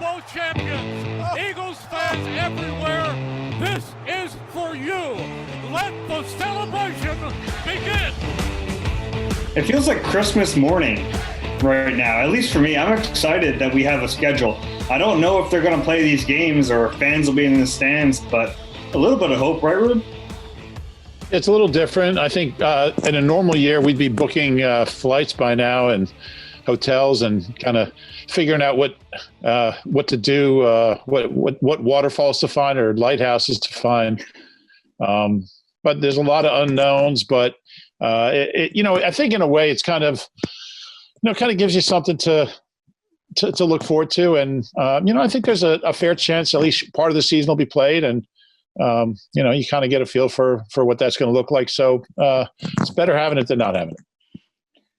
Bowl champions, Eagles fans everywhere, this is for you. Let the celebration begin. It feels like Christmas morning right now, at least for me. I'm excited that we have a schedule. I don't know if they're going to play these games or fans will be in the stands, but a little bit of hope, right, Reuben? It's a little different. I think in a normal year, we'd be booking flights by now and hotels and kind of figuring out what to do, what waterfalls to find or lighthouses to find. But there's a lot of unknowns. But I think in a way it's kind of gives you something to look forward to. And I think there's a fair chance at least part of the season will be played, and you kind of get a feel for what that's going to look like. So it's better having it than not having it.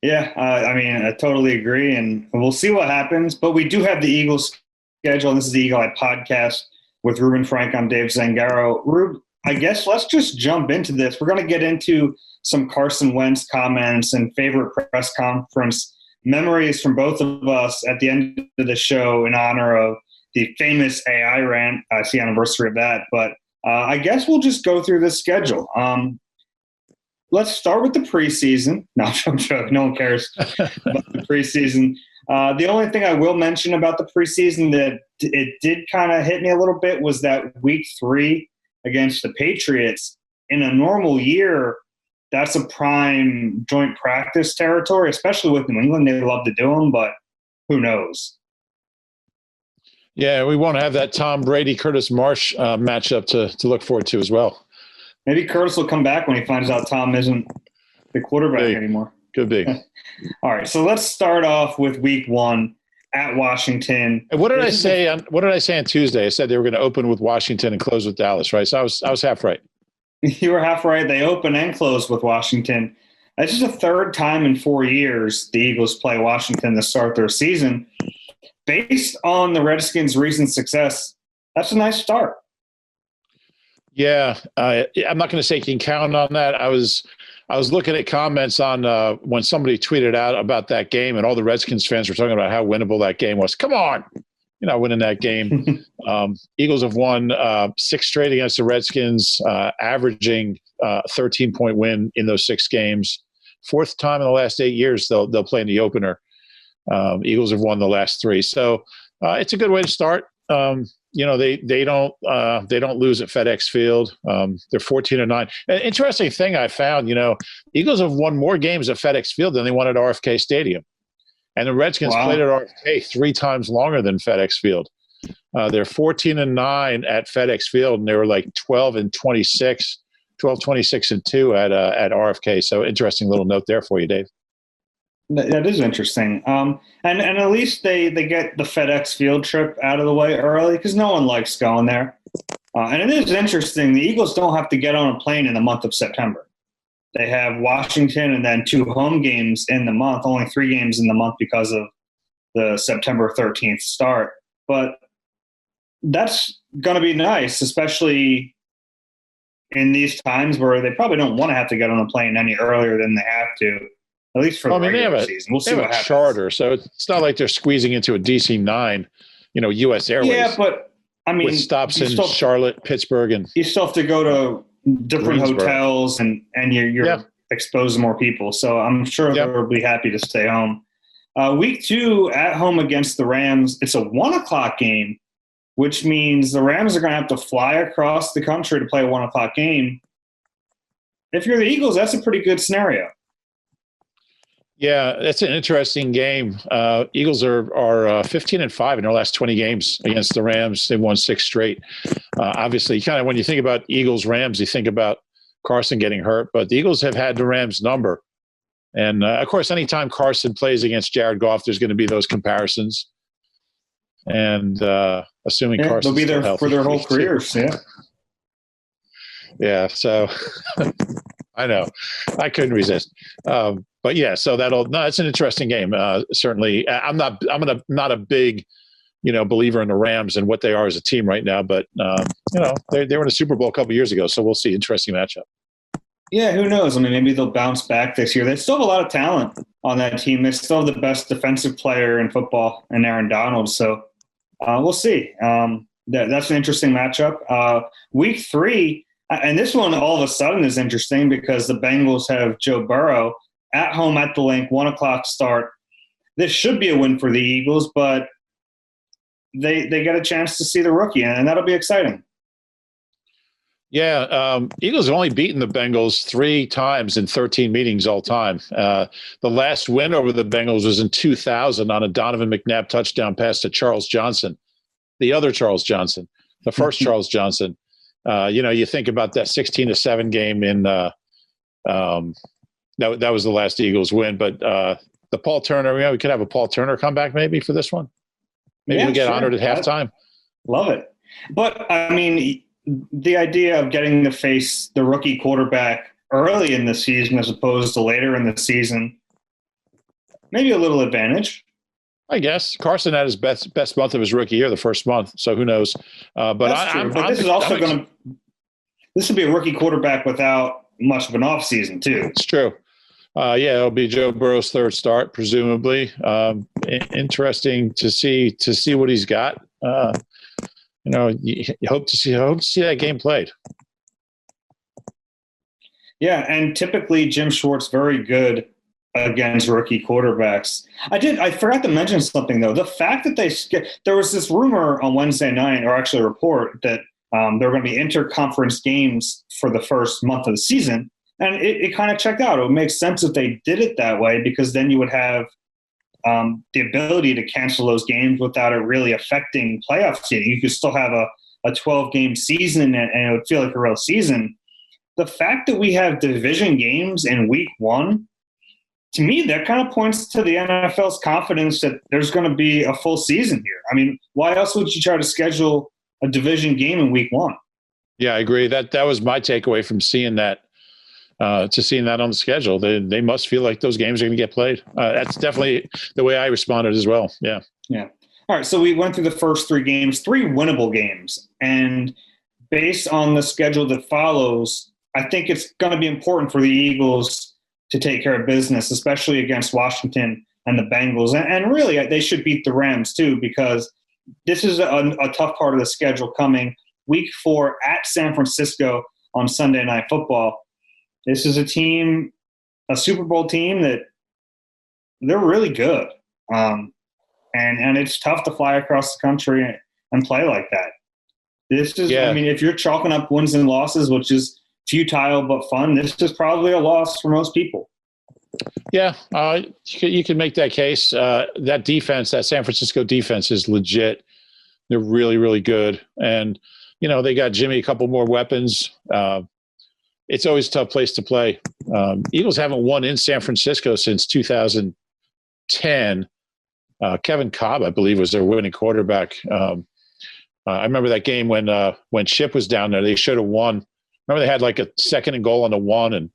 Yeah, I totally agree, and we'll see what happens. But we do have the Eagles schedule, and this is the Eagle Eye Podcast with Reuben Frank. I'm Dave Zangaro. Reuben, I guess let's just jump into this. We're going to get into some Carson Wentz comments and favorite press conference memories from both of us at the end of the show in honor of the famous AI rant. It's the anniversary of that. But I guess we'll just go through the schedule. Let's start with the preseason. No, I'm joking. No one cares about the preseason. The only thing I will mention about the preseason that it did kind of hit me a little bit was that week 3 against the Patriots. In a normal year, that's a prime joint practice territory, especially with New England. They love to do them, but who knows? Yeah, we won't have that Tom Brady-Curtis Marsh matchup to look forward to as well. Maybe Curtis will come back when he finds out Tom isn't the quarterback anymore. Could be. All right, so let's start off with week 1 at Washington. And what did I say on Tuesday? I said they were going to open with Washington and close with Dallas, right? So I was half right. You were half right. They open and close with Washington. This is the third time in 4 years the Eagles play Washington to start their season. Based on the Redskins' recent success, that's a nice start. Yeah, I'm not going to say you can count on that. I was looking at comments on when somebody tweeted out about that game, and all the Redskins fans were talking about how winnable that game was. Come on, you're not winning that game. Eagles have won 6 straight against the Redskins, averaging 13-point win in those 6 games. 4th time in the last 8 years they'll play in the opener. Eagles have won the last 3, so it's a good way to start. They don't lose at FedEx Field. They're 14-9. An interesting thing I found, Eagles have won more games at FedEx Field than they won at RFK Stadium, and the Redskins played at RFK 3 times longer than FedEx Field. They're 14-9 at FedEx Field, and they were like 12-26, 12-26-2 at RFK. So interesting little note there for you, Dave. That is interesting. And at least they get the FedEx Field trip out of the way early because no one likes going there. And it is interesting. The Eagles don't have to get on a plane in the month of September. They have Washington and then 2 home games in the month, only 3 games in the month because of the September 13th start. But that's going to be nice, especially in these times where they probably don't want to have to get on a plane any earlier than they have to. At least for the regular season. We'll see what happens. Charter, so it's not like they're squeezing into a DC-9, U.S. Airways. Yeah, but, with stops in Charlotte, Pittsburgh. And you still have to go to different hotels, and you're exposed to more people. So I'm sure they'll be happy to stay home. Week 2 at home against the Rams, it's a 1 o'clock game, which means the Rams are going to have to fly across the country to play a 1 o'clock game. If you're the Eagles, that's a pretty good scenario. Yeah, that's an interesting game. Eagles are 15-5 in their last 20 games against the Rams. They've won 6 straight. Obviously, kind of when you think about Eagles-Rams, you think about Carson getting hurt, but the Eagles have had the Rams number. And, of course, anytime Carson plays against Jared Goff, there's going to be those comparisons. And assuming Carson they'll be there for their whole careers, Yeah, so I know. I couldn't resist. But yeah, so it's an interesting game. Certainly, I'm not a big, believer in the Rams and what they are as a team right now. But they were in a Super Bowl a couple years ago, so we'll see. Interesting matchup. Yeah, who knows? Maybe they'll bounce back this year. They still have a lot of talent on that team. They still have the best defensive player in football, in Aaron Donald. So we'll see. That's an interesting matchup. Week 3, and this one all of a sudden is interesting because the Bengals have Joe Burrow at home at the Link, 1 o'clock start. This should be a win for the Eagles, but they get a chance to see the rookie, and that'll be exciting. Yeah, Eagles have only beaten the Bengals 3 times in 13 meetings all time. The last win over the Bengals was in 2000 on a Donovan McNabb touchdown pass to Charles Johnson, the other Charles Johnson, the first Charles Johnson. You think about that 16-7 game in that was the last Eagles win. But the Paul Turner, we could have a Paul Turner comeback maybe for this one. Maybe we get honored at halftime. Love it. But, I mean, the idea of getting to face the rookie quarterback early in the season as opposed to later in the season, maybe a little advantage. I guess Carson had his best month of his rookie year, the first month. So who knows? But this is also going to – this will be a rookie quarterback without much of an offseason too. It's true. It'll be Joe Burrow's third start, presumably. Interesting to see what he's got. You hope to see that game played. Yeah, and typically Jim Schwartz very good against rookie quarterbacks. I forgot to mention something though. The fact that there was this rumor on Wednesday night, or actually a report that there were going to be interconference games for the first month of the season, and it kind of checked out. It would make sense if they did it that way because then you would have the ability to cancel those games without it really affecting playoff seeding. You could still have a 12-game season and it would feel like a real season. The fact that we have division games in week 1, to me, that kind of points to the NFL's confidence that there's going to be a full season here. I mean, why else would you try to schedule a division game in week 1? Yeah, I agree. That was my takeaway from seeing that. Seeing that on the schedule, they must feel like those games are going to get played. That's definitely the way I responded as well. Yeah. All right. So we went through the first 3 games, 3 winnable games. And based on the schedule that follows, I think it's going to be important for the Eagles to take care of business, especially against Washington and the Bengals. And really, they should beat the Rams too, because this is a tough part of the schedule coming. Week 4 at San Francisco on Sunday Night Football. This is a Super Bowl team that they're really good. And it's tough to fly across the country and play like that. I mean, if you're chalking up wins and losses, which is futile but fun, this is probably a loss for most people. Yeah, you can make that case. That defense, that San Francisco defense is legit. They're really, really good. And, they got Jimmy a couple more weapons. It's always a tough place to play. Eagles haven't won in San Francisco since 2010. Kevin Cobb, I believe, was their winning quarterback. I remember that game when Chip was down there. They should have won. Remember they had like a 2nd and goal on the 1,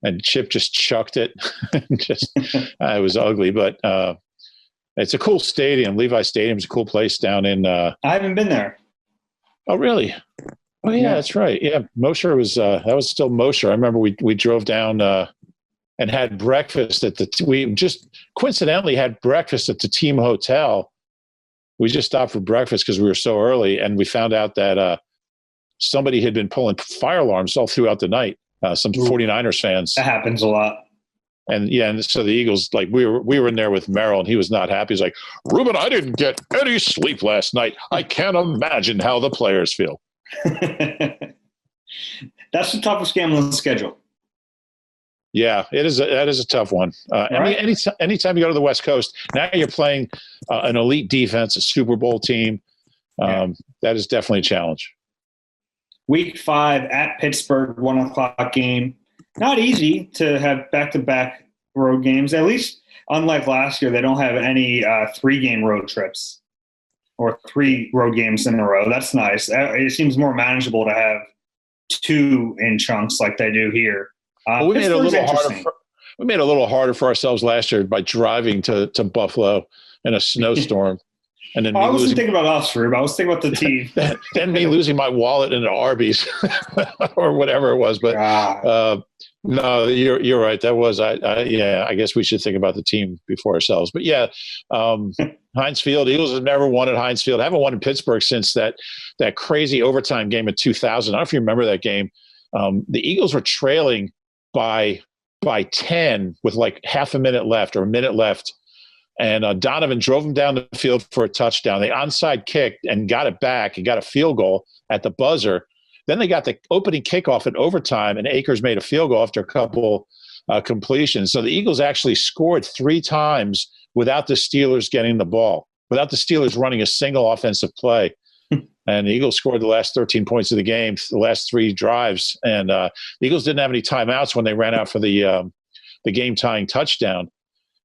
and Chip just chucked it. It was ugly, but it's a cool stadium. Levi Stadium's a cool place down in. I haven't been there. Oh, really? Oh yeah, that's right. Yeah, Mosher was that was still Mosher. I remember we drove down and had breakfast at we just coincidentally had breakfast at the team hotel. We just stopped for breakfast because we were so early, and we found out that somebody had been pulling fire alarms all throughout the night. Some 49ers fans. That happens a lot. And so the Eagles, like we were in there with Merrill, and he was not happy. He's like, Reuben, I didn't get any sleep last night. I can't imagine how the players feel. That's the toughest game on the schedule. Yeah, that is a tough one. Right. Anytime you go to the West Coast, now you're playing an elite defense, a Super Bowl team. That is definitely a challenge. Week 5 at Pittsburgh, 1 o'clock game. Not easy to have back-to-back road games. At least, unlike last year, they don't have any 3-game road trips or 3 road games in a row. That's nice. It seems more manageable to have 2 in chunks like they do here. We made it a little harder for ourselves last year by driving to Buffalo in a snowstorm. And then I wasn't thinking about us, Rube. I was thinking about the team. Then me losing my wallet in Arby's or whatever it was. But no, you're right. That was I guess we should think about the team before ourselves. But yeah, Heinz Field. Eagles have never won at Heinz Field. Haven't won in Pittsburgh since that crazy overtime game in 2000. I don't know if you remember that game. The Eagles were trailing by 10 with like half a minute left or a minute left. And Donovan drove them down the field for a touchdown. They onside kicked and got it back and got a field goal at the buzzer. Then they got the opening kickoff in overtime, and Akers made a field goal after a couple completions. So the Eagles actually scored 3 times without the Steelers getting the ball, without the Steelers running a single offensive play. And the Eagles scored the last 13 points of the game, the last 3 drives. And the Eagles didn't have any timeouts when they ran out for the game-tying touchdown.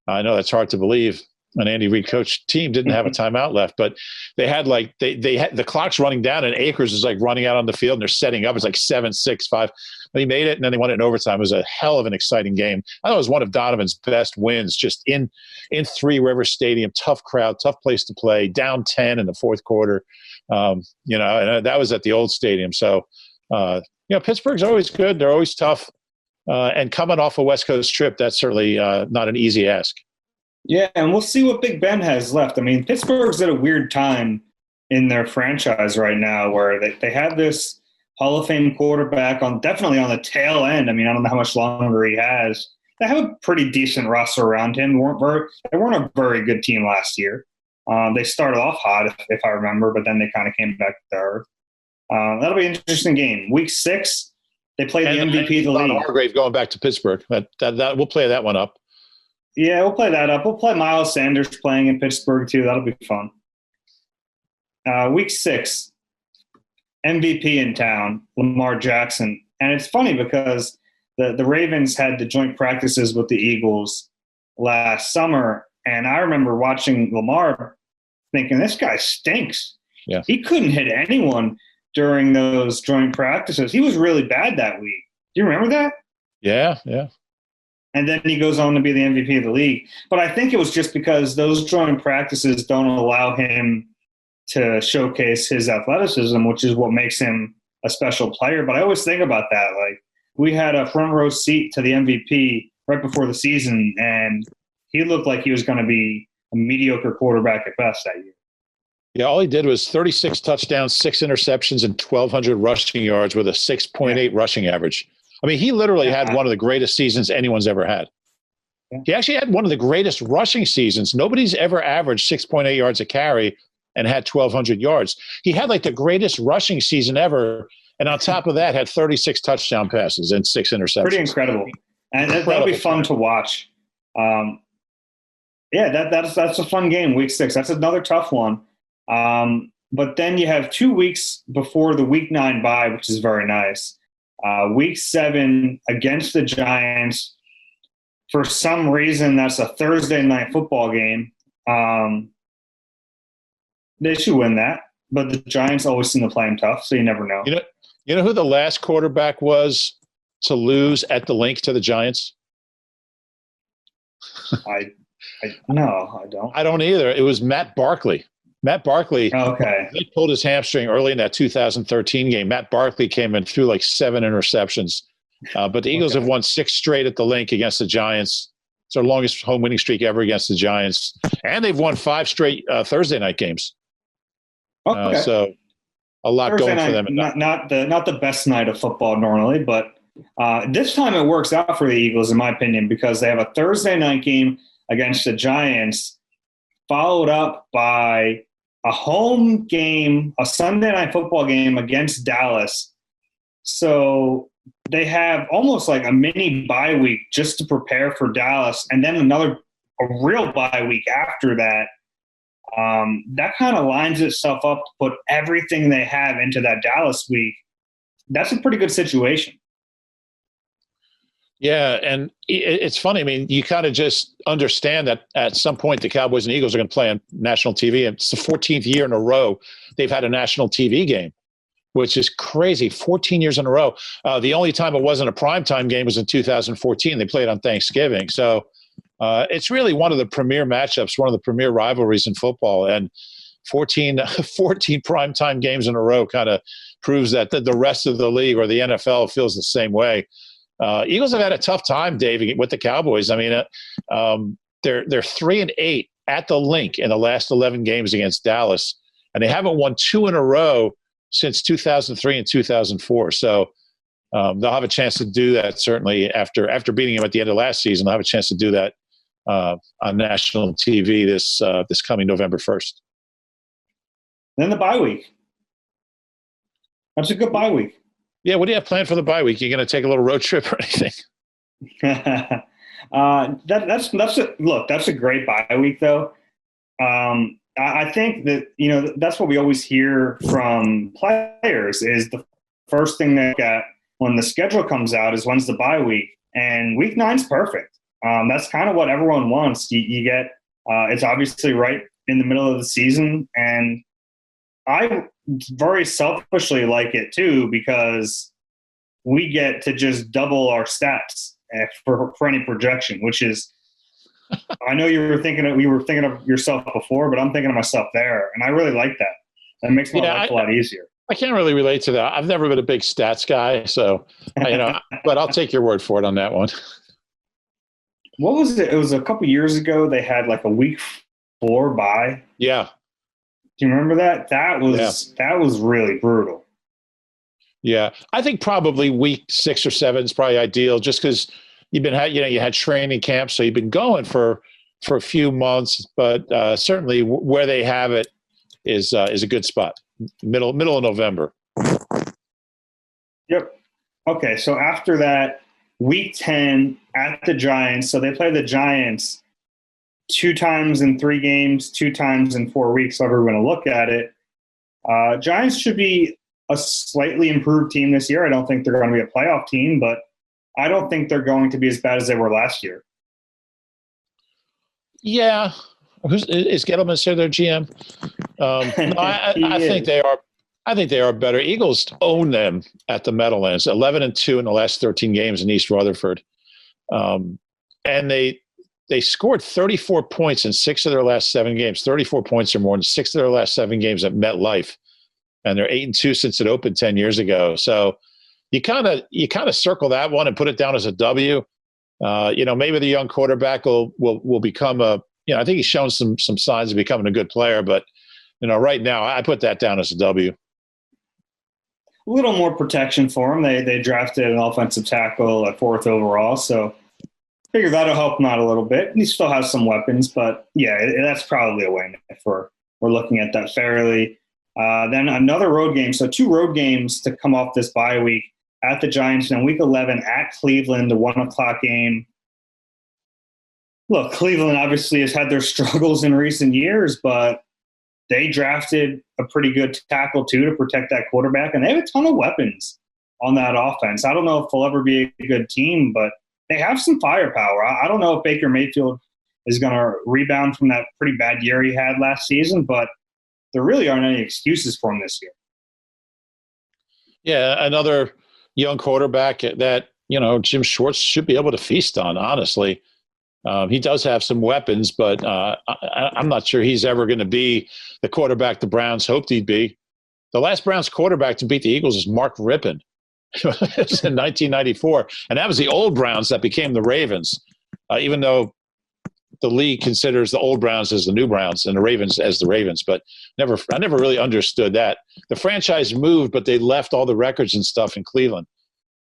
I know that's hard to believe. An Andy Reid coached team didn't have a timeout left, but they had they had the clock's running down, and Akers is like running out on the field, and they're setting up. It's like 7-6-5. But he made it, and then they won it in overtime. It was a hell of an exciting game. I thought it was one of Donovan's best wins, just in Three Rivers Stadium. Tough crowd, tough place to play. Down 10 in the fourth quarter. And that was at the old stadium. So, Pittsburgh's always good. They're always tough. And coming off a West Coast trip, that's certainly not an easy ask. Yeah, and we'll see what Big Ben has left. I mean, Pittsburgh's at a weird time in their franchise right now where they have this Hall of Fame quarterback definitely on the tail end. I mean, I don't know how much longer he has. They have a pretty decent roster around him. They weren't a very good team last year. They started off hot, if I remember, but then they kind of came back to earth. That'll be an interesting game. Week 6, they play the MVP of the league. Hargrave going back to Pittsburgh. That we'll play that one up. Yeah, we'll play that up. We'll play Miles Sanders playing in Pittsburgh, too. That'll be fun. Week 6, MVP in town, Lamar Jackson. And it's funny because the Ravens had the joint practices with the Eagles last summer, and I remember watching Lamar thinking, this guy stinks. Yeah. He couldn't hit anyone during those joint practices. He was really bad that week. Do you remember that? Yeah. And then he goes on to be the MVP of the league. But I think it was just because those joint practices don't allow him to showcase his athleticism, which is what makes him a special player. But I always think about that. Like, we had a front row seat to the MVP right before the season, and he looked like he was going to be a mediocre quarterback at best that year. Yeah, all he did was 36 touchdowns, 6 interceptions, and 1,200 rushing yards with a 6.8 rushing average. I mean, he literally had one of the greatest seasons anyone's ever had. Yeah. He actually had one of the greatest rushing seasons. Nobody's ever averaged 6.8 yards a carry and had 1,200 yards. He had like the greatest rushing season ever, and on top of that, had 36 touchdown passes and 6 interceptions. Pretty incredible. And that'll be fun to watch. That's a fun game, Week 6. That's another tough one. But then you have 2 weeks before the Week 9 bye, which is very nice. Week 7 against the Giants. For some reason, that's a Thursday night football game. They should win that, but the Giants always seem to play them tough, so you never know. You know who the last quarterback was to lose at the Link to the Giants? No, I don't. I don't either. It was Matt Barkley. Matt Barkley, he pulled his hamstring early in that 2013 game. Matt Barkley came in through like 7 interceptions. But the Eagles have won 6 straight at the Link against the Giants. It's their longest home winning streak ever against the Giants. And they've won 5 straight Thursday night games. So a lot Thursday going night, for them. Not the best night of football normally, but this time it works out for the Eagles, in my opinion, because they have a Thursday night game against the Giants, followed up by a home game, a Sunday night football game against Dallas. So they have almost like a mini bye week just to prepare for Dallas, and then a real bye week after that. That kind of lines itself up to put everything they have into that Dallas week. That's a pretty good situation. Yeah, and it's funny. I mean, you kind of just understand that at some point the Cowboys and Eagles are going to play on national TV. And it's the 14th year in a row they've had a national TV game, which is crazy. 14 years in a row. The only time it wasn't a primetime game was in 2014. They played on Thanksgiving. So it's really one of the premier matchups, one of the premier rivalries in football. And 14 primetime games in a row kind of proves that the rest of the league or the NFL feels the same way. Eagles have had a tough time, Dave, with the Cowboys. I mean, they're 3-8 at the Link in the last 11 games against Dallas, and they haven't won 2 in a row since 2003 and 2004. So they'll have a chance to do that certainly after beating him at the end of last season. They'll have a chance to do that on national TV this coming November 1st. Then the bye week. That's a good bye week. Yeah, what do you have planned for the bye week? You going to take a little road trip or anything? That's a great bye week though. I think that that's what we always hear from players is the first thing they get when the schedule comes out is when's the bye week, and week 9's perfect. That's kind of what everyone wants. You get it's obviously right in the middle of the season, and I very selfishly like it too because we get to just double our stats for any projection, which is I know you were thinking of yourself before, but I'm thinking of myself there, and I really like that. That makes my life a lot easier. I can't really relate to that. I've never been a big stats guy, so but I'll take your word for it on that one. What was it? It was a couple years ago. They had like a week 4 bye. Yeah. Do you remember that? That was really brutal. Yeah, I think probably week 6 or 7 is probably ideal, just because you had training camp, so you've been going for a few months. But certainly where they have it is a good spot, middle of November. Yep. Okay, so after that, week 10 at the Giants. So they play the Giants 2 times in 3 games, 2 times in 4 weeks, however we're going to look at it. Giants should be a slightly improved team this year. I don't think they're going to be a playoff team, but I don't think they're going to be as bad as they were last year. Yeah. Is Gettleman still their GM? I think they are. I think they are better. Eagles own them at the Meadowlands, 11-2 in the last 13 games in East Rutherford, and they scored 34 points in 6 of their last 7 games. 34 points or more in 6 of their last 7 games at MetLife, and they're 8-2 since it opened 10 years ago. So you kind of circle that one and put it down as a W. Maybe the young quarterback will become a. I think he's shown some signs of becoming a good player, but right now I put that down as a W. A little more protection for him. They drafted an offensive tackle at 4th overall, so figure that'll help him out a little bit. He still has some weapons, but yeah, that's probably a win if we're looking at that fairly. Then another road game. So 2 road games to come off this bye week at the Giants, and then week 11 at Cleveland, the 1:00 game. Look, Cleveland obviously has had their struggles in recent years, but they drafted a pretty good tackle too to protect that quarterback, and they have a ton of weapons on that offense. I don't know if they'll ever be a good team, but they have some firepower. I don't know if Baker Mayfield is going to rebound from that pretty bad year he had last season, but there really aren't any excuses for him this year. Yeah, another young quarterback that, Jim Schwartz should be able to feast on, honestly. He does have some weapons, but I'm not sure he's ever going to be the quarterback the Browns hoped he'd be. The last Browns quarterback to beat the Eagles is Mark Reuben. It was in 1994, and that was the old Browns that became the Ravens, even though the league considers the old Browns as the new Browns and the Ravens as the Ravens. But I never really understood that. The franchise moved, but they left all the records and stuff in Cleveland.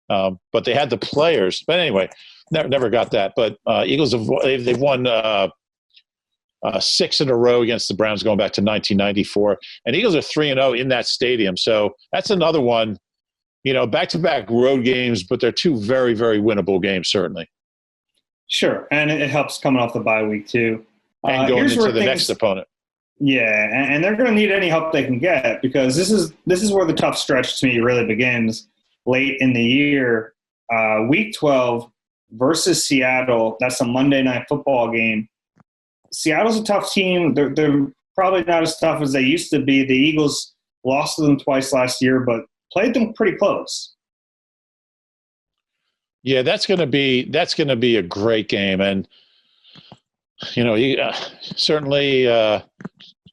But they had the players. But anyway, never got that. But Eagles they've won 6 in a row against the Browns going back to 1994, and Eagles are 3-0 in that stadium. So that's another one. Back-to-back road games, but they're 2 very, very winnable games, certainly. Sure, and it helps coming off the bye week too. And going into the next opponent. Yeah, and they're going to need any help they can get because this is where the tough stretch to me really begins late in the year. Week 12 versus Seattle. That's a Monday Night Football game. Seattle's a tough team. They're probably not as tough as they used to be. The Eagles lost to them twice last year, but played them pretty close. Yeah, that's going to be a great game, and certainly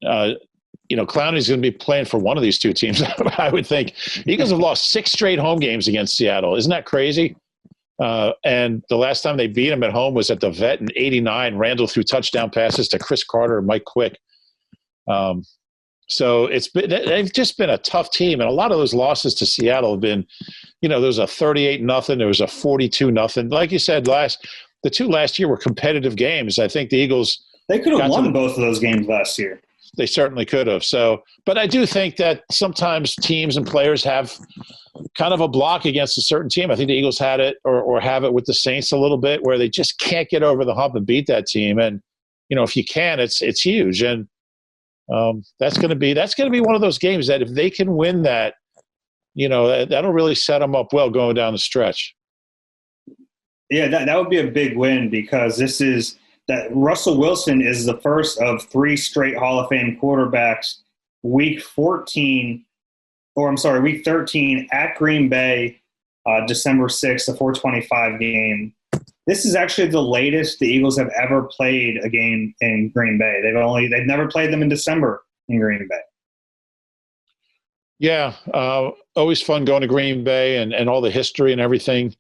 Clowney's going to be playing for one of these 2 teams. I would think. Eagles have lost 6 straight home games against Seattle. Isn't that crazy? And the last time they beat them at home was at the Vet in '89. Randall threw touchdown passes to Chris Carter and Mike Quick. So they've just been a tough team, and a lot of those losses to Seattle have been, there was a 38-0, there was a 42-0. Like you said, the two last year were competitive games. I think the Eagles, they could have won both of those games last year. They certainly could have. So, but I do think that sometimes teams and players have kind of a block against a certain team. I think the Eagles had it or have it with the Saints a little bit, where they just can't get over the hump and beat that team. And if you can, it's huge. And that's going to be one of those games that if they can win that, that'll really set them up well going down the stretch. Yeah, that would be a big win, because that Russell Wilson is the first of 3 straight Hall of Fame quarterbacks. Week 13 at Green Bay, December 6th, the 4:25 game. This is actually the latest the Eagles have ever played a game in Green Bay. They've never played them in December in Green Bay. Yeah, always fun going to Green Bay and all the history and everything.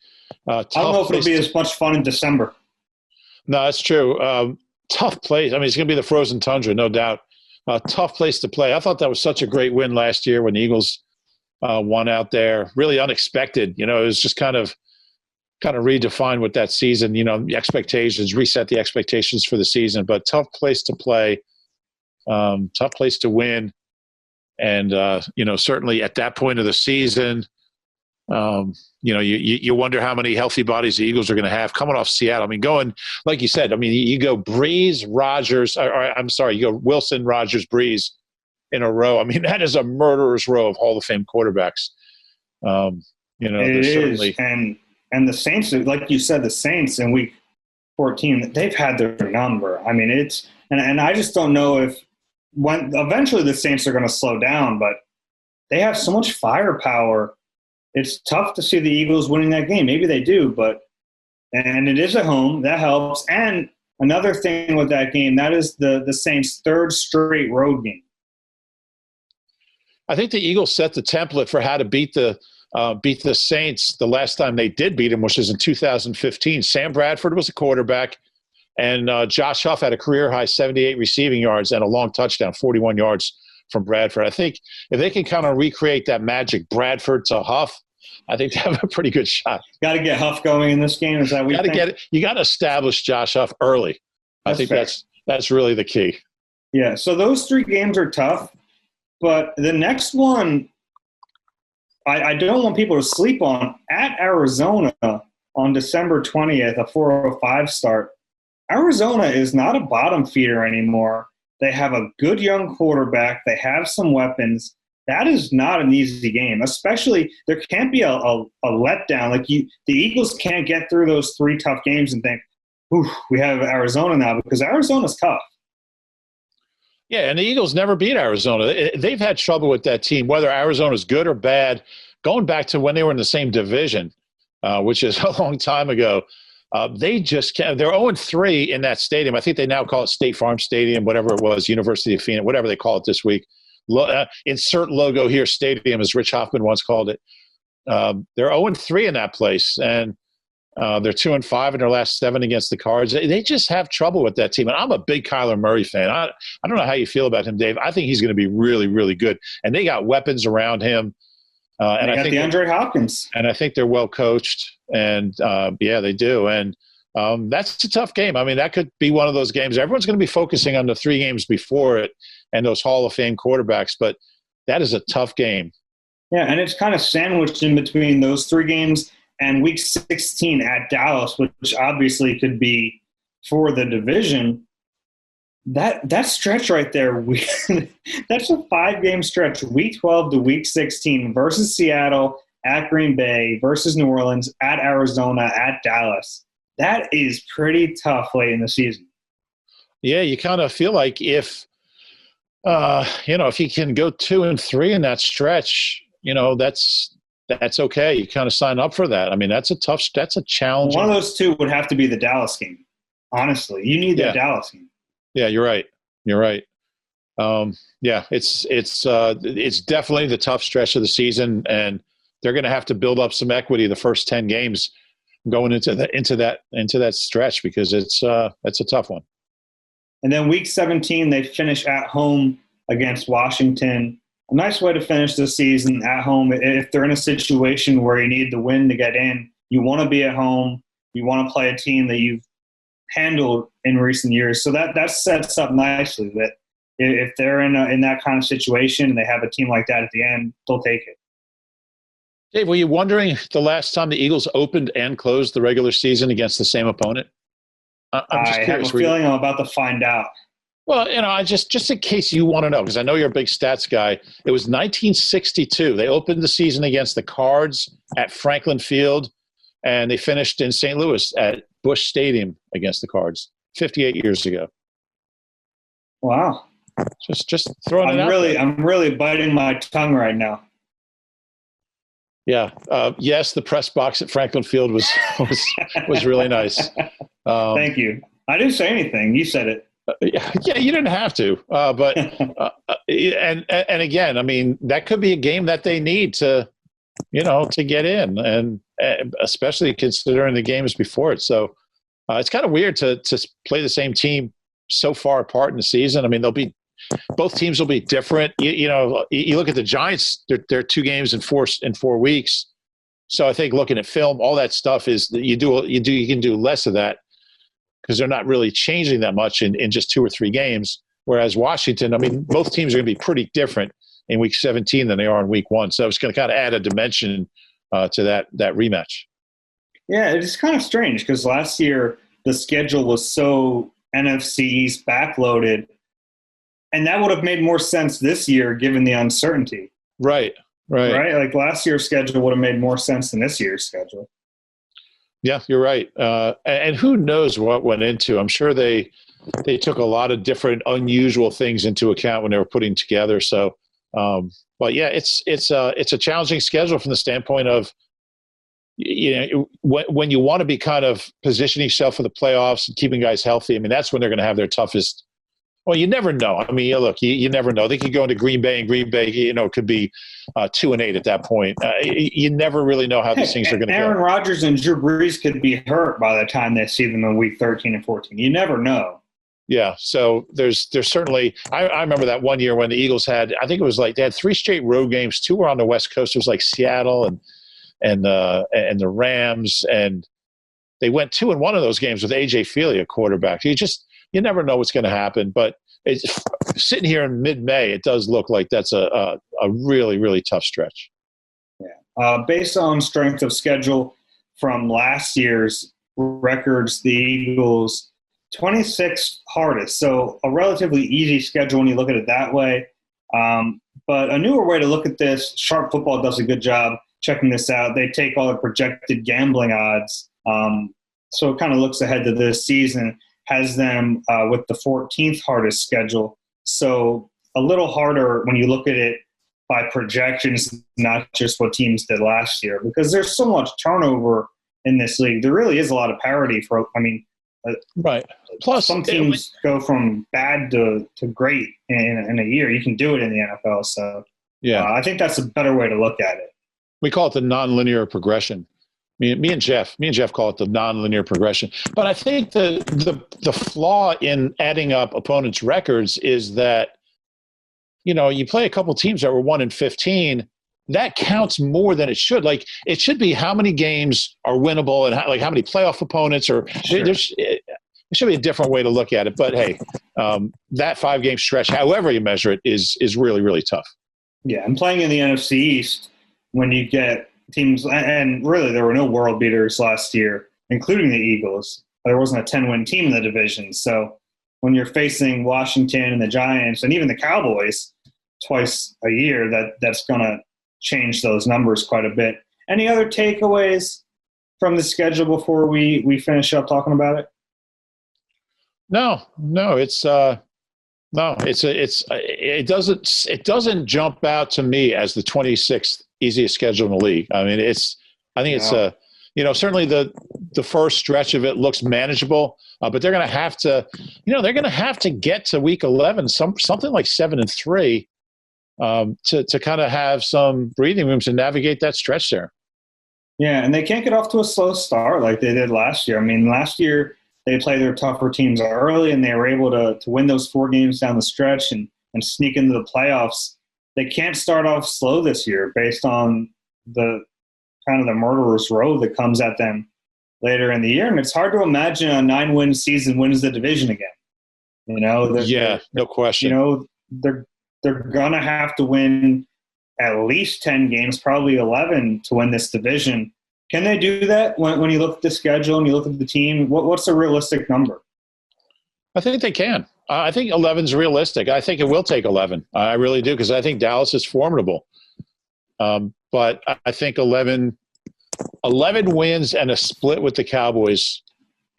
I don't know if it'll be as much fun in December. No, that's true. Tough place. I mean, it's going to be the frozen tundra, no doubt. Tough place to play. I thought that was such a great win last year when the Eagles won out there. Really unexpected. It was just kind of redefine what that season, the expectations, reset the expectations for the season. But tough place to play, tough place to win. And, certainly at that point of the season, you wonder how many healthy bodies the Eagles are going to have coming off Seattle. I mean, going, like you said, you go Breeze, Rodgers, you go Wilson, Rodgers, Breeze in a row. I mean, that is a murderer's row of Hall of Fame quarterbacks. It is. And the Saints, like you said, the Saints in week 14, they've had their number. I mean, and I just don't know when eventually the Saints are going to slow down, but they have so much firepower. It's tough to see the Eagles winning that game. Maybe they do, and it is at home. That helps. And another thing with that game, that is the Saints' 3rd straight road game. I think the Eagles set the template for how to beat the Saints the last time they did beat them, which was in 2015. Sam Bradford was a quarterback, and Josh Huff had a career-high 78 receiving yards and a long touchdown, 41 yards from Bradford. I think if they can kind of recreate that magic Bradford to Huff, I think they have a pretty good shot. Got to get Huff going in this game. Is that what you think? You got to establish Josh Huff early. I think that's really the key. Yeah, so those 3 games are tough, but the next one – I don't want people to sleep on. At Arizona on December 20th, a 4:05 start. Arizona is not a bottom feeder anymore. They have a good young quarterback. They have some weapons. That is not an easy game, especially there can't be a letdown. Like the Eagles can't get through those 3 tough games and think, we have Arizona now, because Arizona's tough. Yeah, and the Eagles never beat Arizona. They've had trouble with that team, whether Arizona's good or bad, going back to when they were in the same division, which is a long time ago. They just can't. They're 0-3 in that stadium. I think they now call it State Farm Stadium, whatever it was, University of Phoenix, whatever they call it this week. Insert logo here, stadium, as Rich Hoffman once called it. They're 0-3 in that place, and they're 2-5 in their last 7 against the Cards. They just have trouble with that team. And I'm a big Kyler Murray fan. I don't know how you feel about him, Dave. I think he's going to be really, really good. And they got weapons around him. And I think DeAndre Hopkins. And I think they're well coached. And, they do. And that's a tough game. I mean, that could be one of those games. Everyone's going to be focusing on the 3 games before it and those Hall of Fame quarterbacks. But that is a tough game. Yeah, and it's kind of sandwiched in between those 3 games and week 16 at Dallas, which obviously could be for the division. That stretch right there, that's a 5-game stretch, week 12 to week 16 versus Seattle, at Green Bay, versus New Orleans, at Arizona, at Dallas. That is pretty tough late in the season. Yeah, you kind of feel like if you can go 2-3 in that stretch, that's okay. You kind of sign up for that. I mean, that's a challenge. One of those 2 would have to be the Dallas game. Honestly, you need that Dallas game. Yeah, you're right. It's definitely the tough stretch of the season, and they're going to have to build up some equity the first 10 games going into that stretch, because it's a tough one. And then week 17, they finish at home against Washington. A nice way to finish the season at home. If they're in a situation where you need the win to get in, you want to be at home. You want to play a team that you've handled in recent years. So that sets up nicely that if they're in that kind of situation and they have a team like that at the end, they'll take it. Dave, were you wondering the last time the Eagles opened and closed the regular season against the same opponent? I'm just curious. I have a feeling I'm about to find out. Well, just in case you want to know, because I know you're a big stats guy, it was 1962. They opened the season against the Cards at Franklin Field, and they finished in St. Louis at Busch Stadium against the Cards 58 years ago. Wow. Just throwing it out there. I'm really biting my tongue right now. Yeah. Yes, the press box at Franklin Field was really nice. Thank you. I didn't say anything. You said it. Yeah, you didn't have to. But and again, I mean, that could be a game that they need to get in, and especially considering the games before it. So it's kind of weird to play the same team so far apart in the season. I mean, both teams will be different. You look at the Giants; they're 2 games in 4 weeks. So I think looking at film, all that stuff is that you can do less of that, because they're not really changing that much in just 2 or 3 games. Whereas Washington, I mean, both teams are going to be pretty different in week 17 than they are in week 1. So it's going to kind of add a dimension to that rematch. Yeah, it's kind of strange because last year the schedule was so NFC East backloaded, and that would have made more sense this year given the uncertainty. Right. Like last year's schedule would have made more sense than this year's schedule. Yeah, you're right. And who knows what went into? I'm sure they took a lot of different unusual things into account when they were putting together. So, but yeah, it's a challenging schedule from the standpoint of, when you want to be kind of positioning yourself for the playoffs and keeping guys healthy. I mean, that's when they're going to have their toughest. Well, you never know. I mean, look, you never know. They could go into Green Bay, and Green Bay, could be 2-8 at that point. You never really know how these things are going to go. Aaron Rodgers and Drew Brees could be hurt by the time they see them in week 13 and 14. You never know. Yeah, so there's certainly – I remember that one year when the Eagles had – I think it was like they had 3 straight road games. 2 were on the West Coast. It was like Seattle and the Rams, and they went 2-1 of those games with A.J. Feely, a quarterback. You never know what's going to happen, but it's sitting here in mid-May, it does look like that's a really, really tough stretch. Yeah. Based on strength of schedule from last year's records, the Eagles 26th hardest. So a relatively easy schedule when you look at it that way. But a newer way to look at this, Sharp Football does a good job checking this out. They take all the projected gambling odds. So it kind of looks ahead to this season, has them with the 14th hardest schedule. So a little harder when you look at it by projections, not just what teams did last year, because there's so much turnover in this league. There really is a lot of parity right. Plus, some teams go from bad to great in a year. You can do it in the NFL. So yeah, I think that's a better way to look at it. We call it the nonlinear progression. Me and Jeff call it the nonlinear progression. But I think the flaw in adding up opponents' records is that, you play a couple teams that were 1-15. That counts more than it should. Like, it should be how many games are winnable and how many playoff opponents are. Sure. There should be a different way to look at it. But hey, that 5-game stretch, however you measure it, is really, really tough. Yeah, and playing in the NFC East, when you get teams, and really there were no world beaters last year, including the Eagles. There wasn't a 10-win team in the division. So when you're facing Washington and the Giants and even the Cowboys twice a year, that's going to change those numbers quite a bit. Any other takeaways from the schedule before we finish up talking about it? It doesn't jump out to me as the 26th easiest schedule in the league. I mean, certainly the first stretch of it looks manageable, but they're going to have to get to week 11, something like 7-3, to kind of have some breathing room to navigate that stretch there. Yeah, and they can't get off to a slow start like they did last year. I mean, last year they played their tougher teams early, and they were able to win those 4 games down the stretch and sneak into the playoffs. They can't start off slow this year based on the kind of the murderous road that comes at them later in the year. And it's hard to imagine a 9-win season wins the division again. You know, no question. You know, they're gonna have to win at least 10 games, probably 11, to win this division. Can they do that when you look at the schedule and you look at the team? What's a realistic number? I think they can. I think 11 is realistic. I think it will take 11. I really do, because I think Dallas is formidable. But I think 11 wins and a split with the Cowboys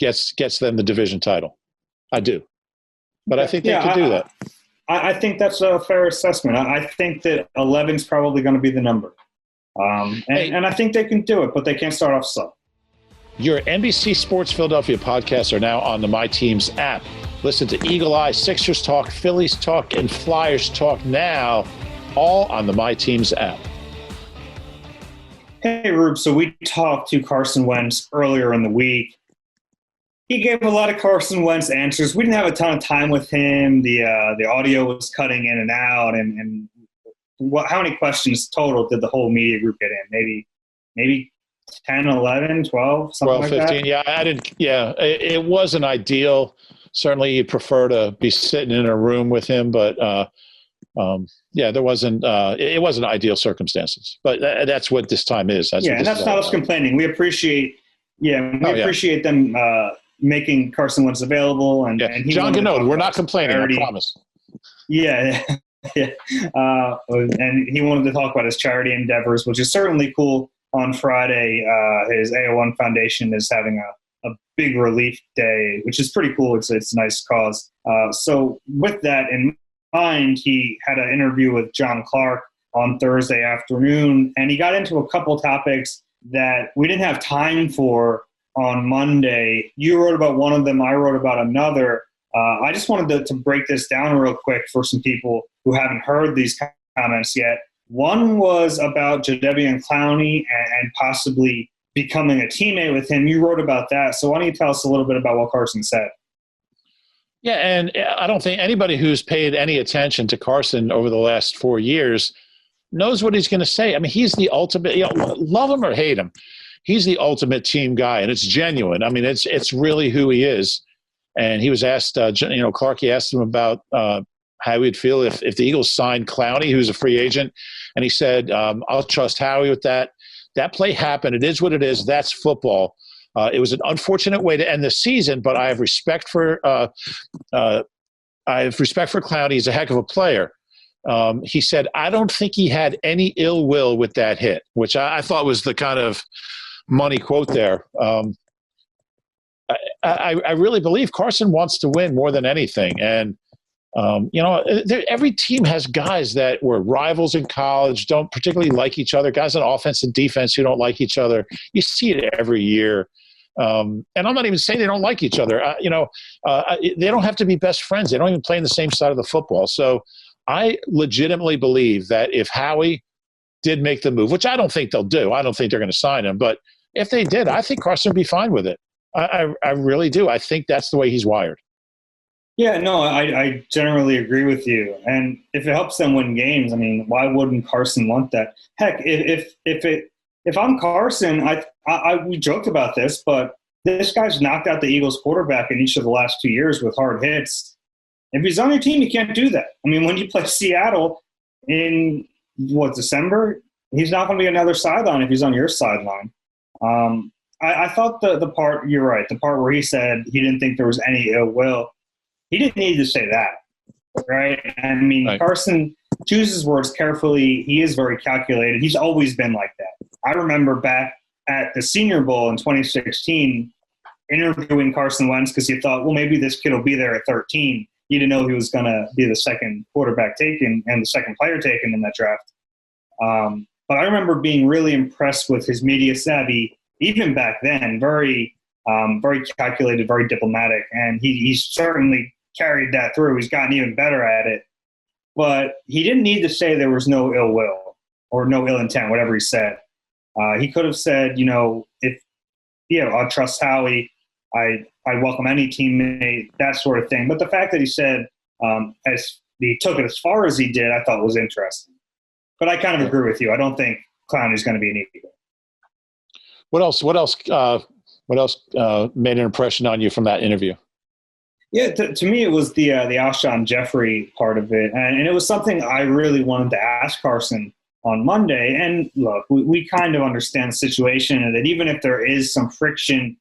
gets them the division title. I do. But I think they can do that. I think that's a fair assessment. I think that 11 is probably going to be the number. And I think they can do it, but they can't start off slow. Your NBC Sports Philadelphia podcasts are now on the My Teams app. Listen to Eagle Eye, Sixers Talk, Phillies Talk, and Flyers Talk now, all on the My Teams app. Hey, Rube, so we talked to Carson Wentz earlier in the week. He gave a lot of Carson Wentz answers. We didn't have a ton of time with him. The audio was cutting in and out. And how many questions total did the whole media group get in? Maybe 10, 11, 12, something 12, like 15. that? Yeah, I didn't. Yeah, it wasn't ideal. Certainly, you'd prefer to be sitting in a room with him, but there wasn't. It wasn't ideal circumstances. But that's what this time is. And that's not us complaining. We appreciate. Appreciate them making Carson Wentz available. And John Gannode, we're not complaining. Charity. I promise. Yeah. And he wanted to talk about his charity endeavors, which is certainly cool. On Friday, his AO1 Foundation is having a big relief day, which is pretty cool. It's a nice cause. So with that in mind, he had an interview with John Clark on Thursday afternoon, and he got into a couple topics that we didn't have time for on Monday. You wrote about one of them. I wrote about another. I just wanted to break this down real quick for some people who haven't heard these comments yet. One was about Jadeveon Clowney and possibly becoming a teammate with him. You wrote about that. So why don't you tell us a little bit about what Carson said? Yeah, and I don't think anybody who's paid any attention to Carson over the last 4 years knows what he's going to say. I mean, he's the ultimate, love him or hate him, he's the ultimate team guy, and it's genuine. I mean, it's really who he is. And he was asked, Clark, asked him about how he'd feel if the Eagles signed Clowney, who's a free agent. And he said, I'll trust Howie with that. That play happened. It is what it is. That's football. It was an unfortunate way to end the season, but I have respect for Clowney. He's a heck of a player. He said, I don't think he had any ill will with that hit, which I thought was the kind of money quote there. I really believe Carson wants to win more than anything. And, every team has guys that were rivals in college, don't particularly like each other, guys on offense and defense who don't like each other. You see it every year. And I'm not even saying they don't like each other. They don't have to be best friends. They don't even play on the same side of the football. So I legitimately believe that if Howie did make the move, which I don't think they'll do, I don't think they're going to sign him, but if they did, I think Carson would be fine with it. I really do. I think that's the way he's wired. Yeah, no, I generally agree with you. And if it helps them win games, I mean, why wouldn't Carson want that? Heck, if I'm Carson, we joked about this, but this guy's knocked out the Eagles quarterback in each of the last 2 years with hard hits. If he's on your team, you can't do that. I mean, when you play Seattle in, December, he's not going to be another sideline if he's on your sideline. I thought the part, you're right, the part where he said he didn't think there was any ill will, he didn't need to say that, right? I mean, right. Carson chooses words carefully. He is very calculated. He's always been like that. I remember back at the Senior Bowl in 2016 interviewing Carson Wentz because he thought, well, maybe this kid will be there at 13. He didn't know he was going to be the second quarterback taken and the second player taken in that draft. But I remember being really impressed with his media savvy, even back then, very calculated, very diplomatic, and he certainly carried that through. He's gotten even better at it. But he didn't need to say there was no ill will or no ill intent, whatever he said. He could have said, I trust Howie. I welcome any teammate, that sort of thing. But the fact that he said as he took it as far as he did, I thought was interesting. But I kind of agree with you. I don't think Clowney is going to be an Eagle. What else made an impression on you from that interview? Yeah, to me, it was the Alshon Jeffrey part of it. And it was something I really wanted to ask Carson on Monday. And look, we kind of understand the situation, and that even if there is some friction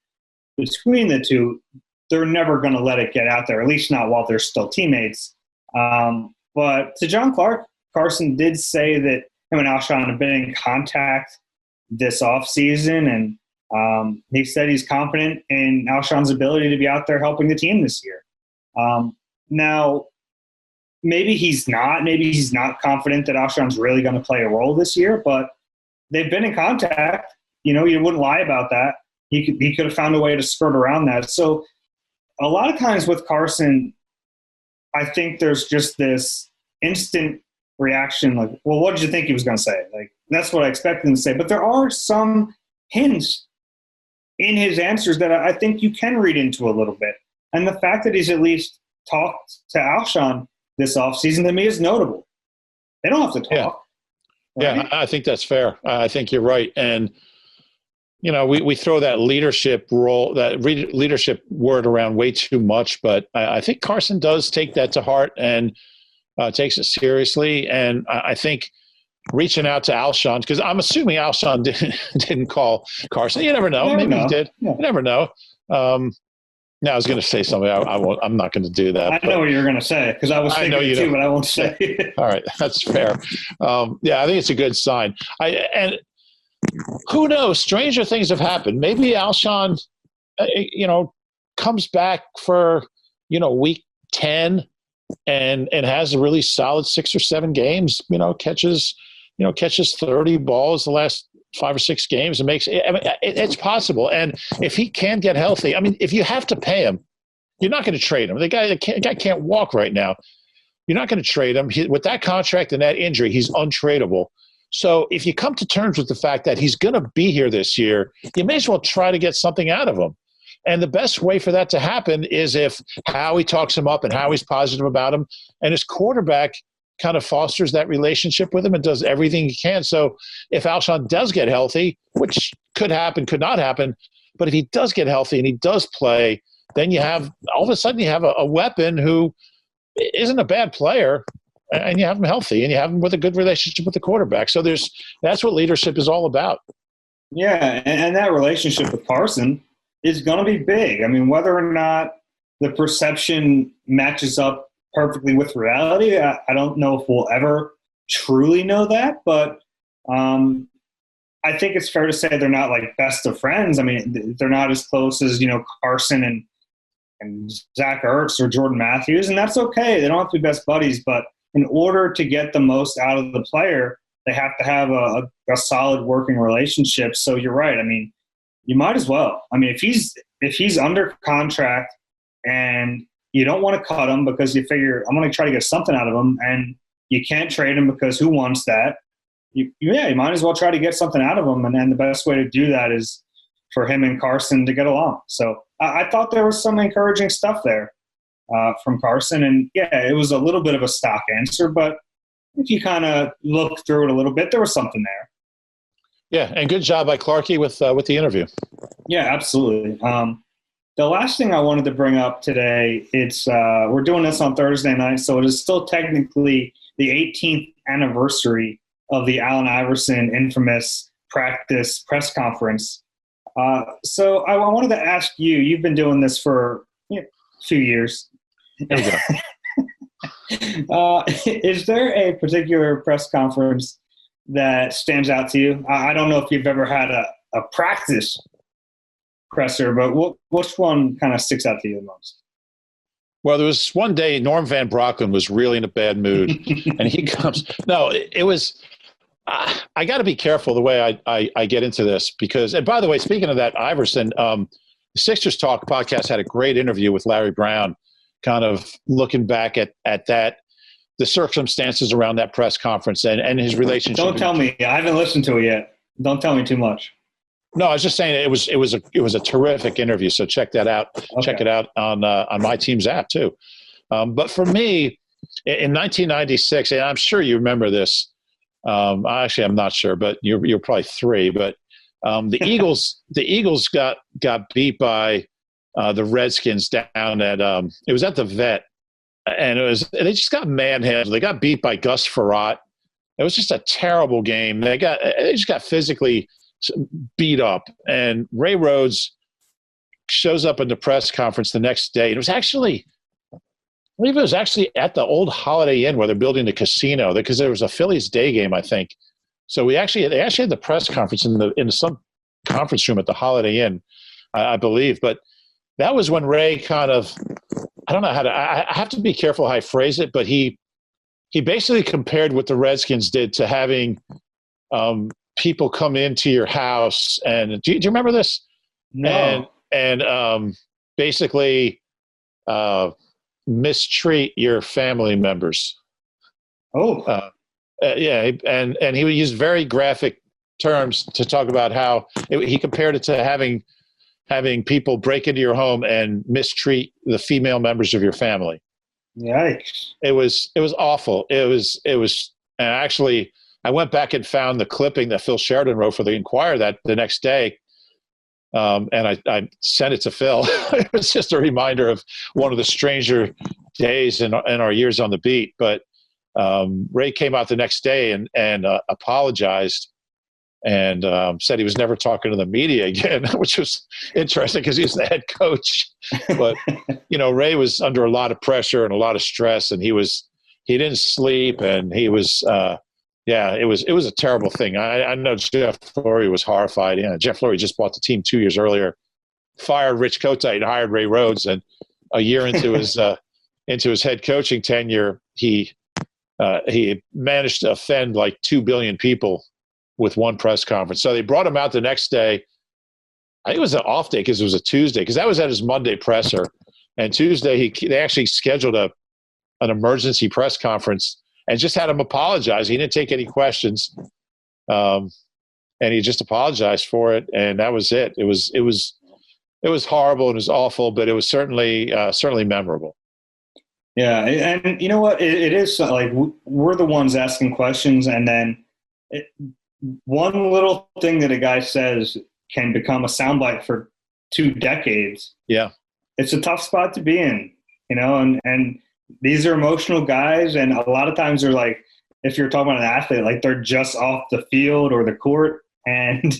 between the two, they're never going to let it get out there, at least not while they're still teammates. But to John Clark, Carson did say that him and Alshon have been in contact this offseason, and he said he's confident in Alshon's ability to be out there helping the team this year. Now, maybe he's not confident that Alshon's really going to play a role this year, but they've been in contact. You wouldn't lie about that. He could have found a way to skirt around that. So a lot of times with Carson, I think there's just this instant reaction like, well, what did you think he was going to say? Like, that's what I expected him to say. But there are some hints in his answers that I think you can read into a little bit. And the fact that he's at least talked to Alshon this offseason to me is notable. They don't have to talk. Yeah, right? I think that's fair. I think you're right. And, we throw that leadership role, that leadership word around way too much. But I think Carson does take that to heart and takes it seriously. And I think reaching out to Alshon, because I'm assuming Alshon didn't call Carson. You never know. Maybe he did. Yeah. You never know. Now I was going to say something. I'm not going to do that. I know what you're going to say because I was thinking it too, but I won't say it. All right, that's fair. Yeah, I think it's a good sign. And who knows? Stranger things have happened. Maybe Alshon, comes back for week 10 and has a really solid 6 or 7 games. Catches 30 balls the last 5 or 6 games and makes it's possible. And if he can get healthy, if you have to pay him, you're not going to trade him. The guy can't walk right now. You're not going to trade him. With that contract and that injury, he's untradeable. So if you come to terms with the fact that he's going to be here this year, you may as well try to get something out of him. And the best way for that to happen is if Howie talks him up and Howie's positive about him, and his quarterback kind of fosters that relationship with him and does everything he can. So if Alshon does get healthy, which could happen, could not happen, but if he does get healthy and he does play, then all of a sudden you have a weapon who isn't a bad player, and you have him healthy and you have him with a good relationship with the quarterback. So that's what leadership is all about. Yeah, and that relationship with Carson is going to be big. Whether or not the perception matches up perfectly with reality, I don't know if we'll ever truly know that, but I think it's fair to say they're not like best of friends. They're not as close as, Carson and Zach Ertz or Jordan Matthews, and that's okay. They don't have to be best buddies, but in order to get the most out of the player, they have to have a solid working relationship. So you're right. You might as well. If he's under contract and you don't want to cut him because you figure I'm going to try to get something out of him, and you can't trade him because who wants that? You might as well try to get something out of him, and then the best way to do that is for him and Carson to get along. So I thought there was some encouraging stuff there from Carson, and yeah, it was a little bit of a stock answer, but if you kind of look through it a little bit, there was something there. Yeah, and good job by Clarkie with the interview. Yeah, absolutely. The last thing I wanted to bring up today, it's we're doing this on Thursday night, so it is still technically the 18th anniversary of the Allen Iverson infamous practice press conference. So I wanted to ask you, you've been doing this for a few years. There we go. Is there a particular press conference that stands out to you? I don't know if you've ever had a practice presser, but which one kind of sticks out to you the most? Well, there was one day Norm Van Brocklin was really in a bad mood, and he comes. No, it was. I got to be careful the way I get into this because, and by the way, speaking of that, Iverson, the Sixers Talk podcast had a great interview with Larry Brown, kind of looking back at that, the circumstances around that press conference and his relationship. Don't tell me. I haven't listened to it yet. Don't tell me too much. No, I was just saying it was a terrific interview. So check that out. Okay. Check it out on My Team's app too. But for me, in 1996, and I'm sure you remember this. Actually, I'm not sure, but you're probably 3. But the Eagles got beat by the Redskins down at it was at the Vet, and they just got manhandled. They got beat by Gus Frerotte. It was just a terrible game. They just got physically beat up. And Ray Rhodes shows up in the press conference the next day. It was actually, I believe it was actually at the old Holiday Inn where they're building the casino, because there was a Phillies day game, I think. So they actually had the press conference in some conference room at the Holiday Inn, I believe. But that was when Ray kind of, I don't know how to, I have to be careful how I phrase it, but he basically compared what the Redskins did to having people come into your house. And do you remember this? No. And basically mistreat your family members. Oh. Yeah. And he would use very graphic terms to talk about how he compared it to having people break into your home and mistreat the female members of your family. Yikes. It was awful. It was, and actually I went back and found the clipping that Phil Sheridan wrote for the Inquirer that the next day. And I sent it to Phil. It was just a reminder of one of the stranger days in our years on the beat. But Ray came out the next day and apologized and said he was never talking to the media again, which was interesting because he's the head coach. But, Ray was under a lot of pressure and a lot of stress, and he didn't sleep, and he was it was a terrible thing. I know Jeff Lurie was horrified. Jeff Lurie just bought the team 2 years earlier, fired Rich Kotite and hired Ray Rhodes, and a year into his head coaching tenure, he managed to offend like 2 billion people with one press conference. So they brought him out the next day. I think it was an off day because it was a Tuesday, because that was at his Monday presser. And Tuesday, they actually scheduled an emergency press conference and just had him apologize. He didn't take any questions, and he just apologized for it, and that was it. It was horrible and it was awful, but it was certainly memorable. Yeah, and you know what? It is like we're the ones asking questions, and then one little thing that a guy says can become a soundbite for 2 decades. Yeah, it's a tough spot to be in, and these are emotional guys, and a lot of times they're like, if you're talking about an athlete, like they're just off the field or the court, and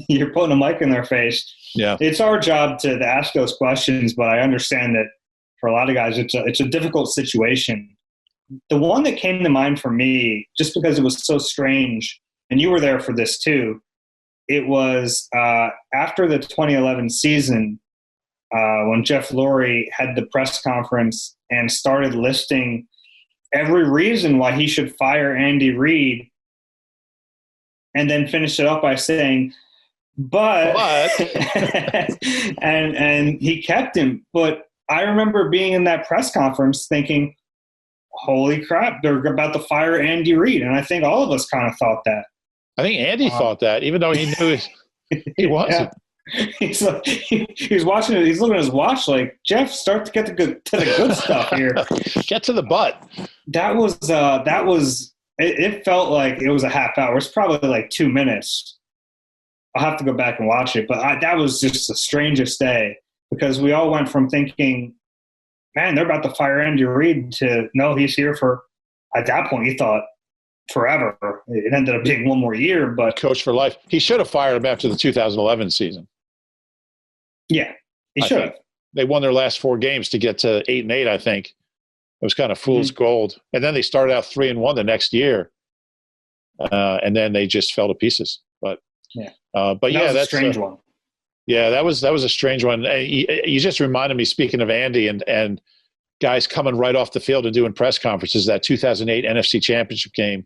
you're putting a mic in their face. Yeah, it's our job to ask those questions, but I understand that for a lot of guys, it's a difficult situation. The one that came to mind for me, just because it was so strange, and you were there for this too, it was after the 2011 season when Jeff Lurie had the press conference and started listing every reason why he should fire Andy Reid, and then finished it up by saying, but. and he kept him. But I remember being in that press conference thinking, holy crap, they're about to fire Andy Reid. And I think all of us kind of thought that. I think Andy thought that, even though he knew he wasn't. He's like, he's watching it. He's looking at his watch like, Jeff, start to get to the good stuff here. Get to the butt. That was it felt like it was a half hour. It's probably like 2 minutes. I'll have to go back and watch it. But that was just the strangest day, because we all went from thinking, man, they're about to fire Andy Reid, to no, he's here for, at that point, you thought, forever. It ended up being 1 more year, but coach for life. He should have fired him after the 2011 season. Yeah, he should have. They won their last 4 games to get to 8-8, I think. It was kind of fool's gold. And then they started out 3-1 the next year. And then they just fell to pieces. But that's a strange one. Yeah, that was a strange one. You just reminded me, speaking of Andy and guys coming right off the field and doing press conferences, that 2008 NFC Championship game,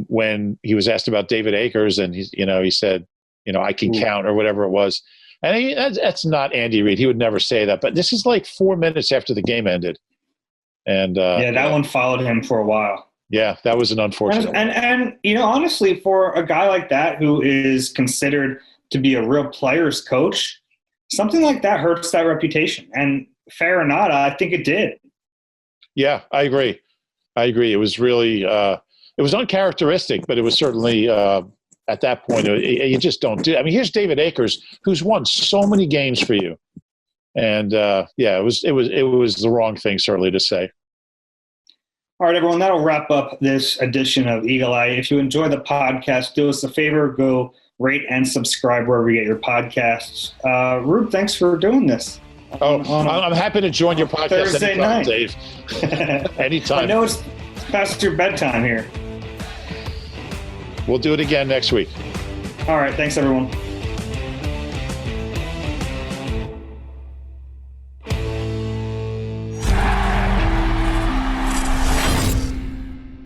when he was asked about David Akers, and he said, I can count, or whatever it was. And that's not Andy Reid. He would never say that. But this is like 4 minutes after the game ended. And that one followed him for a while. Yeah, that was an unfortunate and honestly, for a guy like that who is considered to be a real player's coach, something like that hurts that reputation. And fair or not, I think it did. Yeah, I agree. It was really it was uncharacteristic, but it was certainly at that point you just don't do. I mean, here's David Akers, who's won so many games for you, and it was the wrong thing certainly to say. All right, everyone, that'll wrap up this edition of Eagle Eye. If you enjoy the podcast, do us a favor, go rate and subscribe wherever you get your podcasts. Rube, thanks for doing this. I'm happy to join your podcast Thursday anytime, night. Dave. Anytime. I know it's past your bedtime here. We'll do it again next week. All right, thanks, everyone.